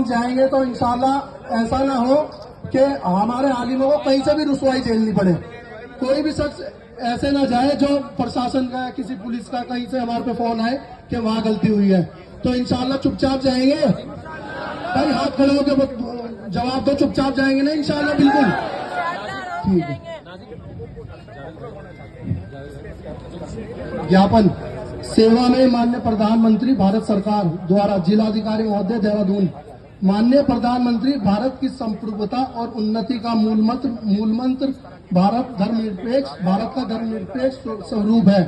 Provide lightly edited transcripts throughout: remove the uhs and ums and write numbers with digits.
जाएंगे तो इंशाल्लाह ऐसा ना हो कि हमारे आलिमों को कहीं से भी रुसवाई झेलनी पड़े। कोई भी शख्स ऐसे ना जाए जो प्रशासन का, किसी पुलिस का कहीं से हमारे पे फोन आए कि वहां गलती हुई है, तो इंशाल्लाह चुपचाप जाएंगे। भाई हाथ खड़े होकर जवाब दो, चुपचाप जाएंगे ना इंशाल्लाह? बिल्कुल ठीक है। ज्ञापन सेवा में माननीय प्रधानमंत्री भारत सरकार द्वारा जिलाधिकारी महोदय देहरादून। माननीय प्रधानमंत्री, भारत की संप्रभुता और उन्नति का मूल मंत्र भारत का धर्मनिरपेक्ष स्वरूप है,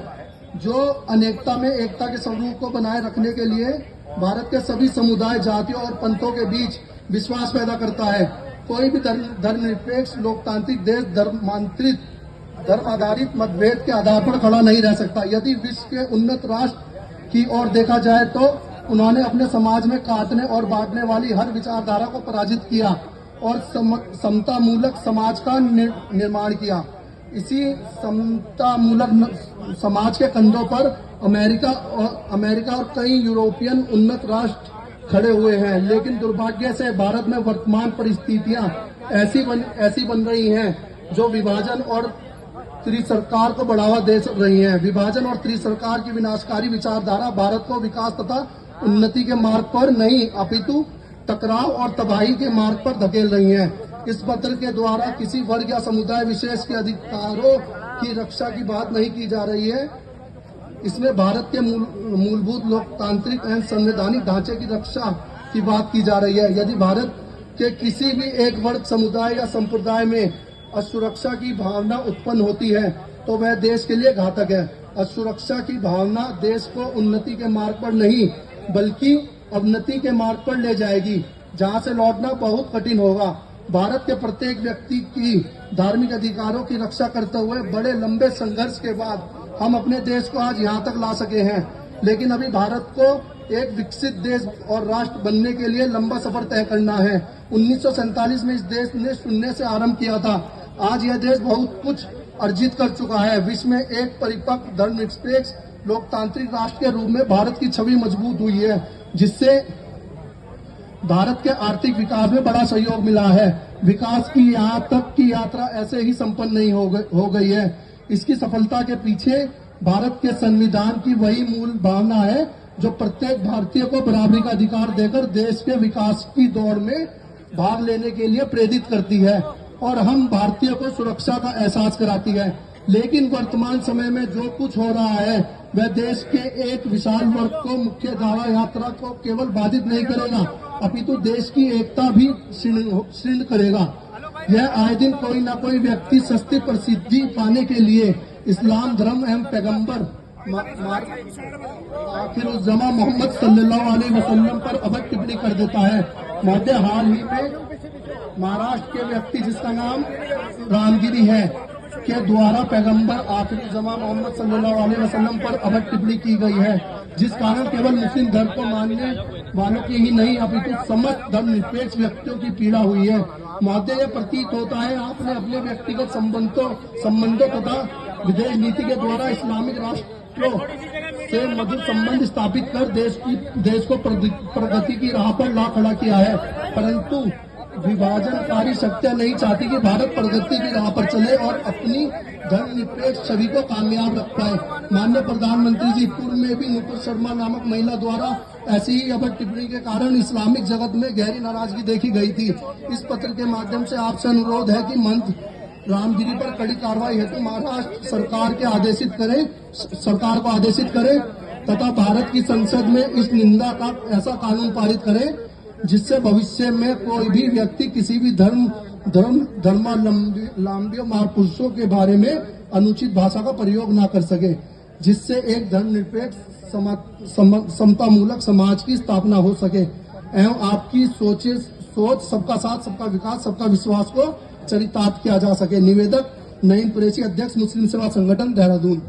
जो अनेकता में एकता के स्वरूप को बनाए रखने के लिए भारत के सभी समुदाय, जातियों और पंथों के बीच विश्वास पैदा करता है। कोई भी धर्मनिरपेक्ष लोकतांत्रिक देश धर्म आधारित मतभेद के आधार पर खड़ा नहीं रह सकता। यदि विश्व के उन्नत राष्ट्र की ओर देखा जाए तो उन्होंने अपने समाज में काटने और बांटने वाली हर विचारधारा को पराजित किया और समतामूलक समाज का निर्माण किया। इसी समतामूलक समाज के कंधों पर अमेरिका और कई यूरोपियन उन्नत राष्ट्र खड़े हुए हैं, लेकिन दुर्भाग्य से भारत में वर्तमान परिस्थितियां ऐसी बन रही हैं जो विभाजन और त्रिसरकार को बढ़ावा दे रही हैं। विभाजन और त्रिसरकार की विनाशकारी विचारधारा भारत को विकास तथा उन्नति के मार्ग पर नहीं अपितु टकराव और तबाही के मार्ग पर धकेल रही हैं। इस पत्र के द्वारा किसी वर्ग या समुदाय विशेष के अधिकारों की रक्षा की बात नहीं की जा रही है। इसमें भारत के मूलभूत लोकतांत्रिक एवं संवैधानिक ढांचे की रक्षा की बात की जा रही है। यदि भारत के किसी भी एक वर्ग, समुदाय या संप्रदाय में असुरक्षा की भावना उत्पन्न होती है तो वह देश के लिए घातक है। असुरक्षा की भावना देश को उन्नति के मार्ग पर नहीं बल्कि अवनति के मार्ग पर ले जाएगी, जहां से लौटना बहुत कठिन होगा। भारत के प्रत्येक व्यक्ति की धार्मिक अधिकारों की रक्षा करते हुए बड़े लंबे संघर्ष के बाद हम अपने देश को आज यहाँ तक ला सके हैं, लेकिन अभी भारत को एक विकसित देश और राष्ट्र बनने के लिए लंबा सफर तय करना है। 1947 में इस देश ने शून्य से आरंभ किया था। आज यह देश बहुत कुछ अर्जित कर चुका है। विश्व में एक परिपक्व धर्मनिरपेक्ष लोकतांत्रिक राष्ट्र के रूप में भारत की छवि मजबूत हुई है, जिससे भारत के आर्थिक विकास में बड़ा सहयोग मिला है। विकास की यहाँ तक की यात्रा ऐसे ही संपन्न नहीं हो गई है। इसकी सफलता के पीछे भारत के संविधान की वही मूल भावना है जो प्रत्येक भारतीय को बराबरी का अधिकार देकर देश के विकास की दौड़ में भाग लेने के लिए प्रेरित करती है और हम भारतीयों को सुरक्षा का एहसास कराती है। लेकिन वर्तमान समय में जो कुछ हो रहा है वह देश के एक विशाल वर्ग को मुख्य धारा यात्रा को केवल बाधित नहीं करेगा अपितु देश की एकता भी क्षीण करेगा। यह आए दिन कोई न कोई व्यक्ति सस्ती प्रसिद्धि पाने के लिए इस्लाम धर्म एवं पैगंबर आखिरुज़्ज़मा मोहम्मद सल्लल्लाहु अलैहि वसल्लम पर अभद्र टिप्पणी कर देता है। मध्य हाल ही में महाराष्ट्र के व्यक्ति जिसका नाम रामगिरी है के द्वारा पैगंबर आखिरुज़्ज़मा मोहम्मद सल्लल्लाहु अलैहि वसल्लम पर अभद्र टिप्पणी की गई है, जिस कारण केवल मुस्लिम धर्म को मानने वालों की ही नहीं अपितु समस्त धर्मनिरपेक्ष व्यक्तियों की पीड़ा हुई है। महोदय, यह प्रतीत होता है आपने अपने व्यक्तिगत संबंधों तथा विदेश नीति के द्वारा इस्लामिक राष्ट्रों से मधुर संबंध स्थापित कर देश को प्रगति की राह पर ला खड़ा किया है, परंतु विभाजनकारी शक्तियां नहीं चाहती कि भारत प्रगति की राह पर चले और अपनी धर्मनिरपेक्ष छवि को कामयाब रख पाए। माननीय प्रधानमंत्री जी, पूर्व में भी नुपुर शर्मा नामक महिला द्वारा ऐसी ही अभद्र टिप्पणी के कारण इस्लामिक जगत में गहरी नाराजगी देखी गई थी। इस पत्र के माध्यम से आपसे अनुरोध है कि मंत्री रामगिरी पर कड़ी कार्रवाई हेतु महाराष्ट्र सरकार को आदेशित करे तथा भारत की संसद में इस निंदा का ऐसा कानून पारित करे जिससे भविष्य में कोई भी व्यक्ति किसी भी धर्मावलंबी महापुरुषों के बारे में अनुचित भाषा का प्रयोग न कर सके, जिससे एक धर्मनिरपेक्ष समतामूलक समाज की स्थापना हो सके एवं आपकी सोच सबका साथ, सबका विकास, सबका विश्वास को चरितार्थ किया जा सके। निवेदक नईम कुरैशी, अध्यक्ष मुस्लिम सेवा संगठन देहरादून।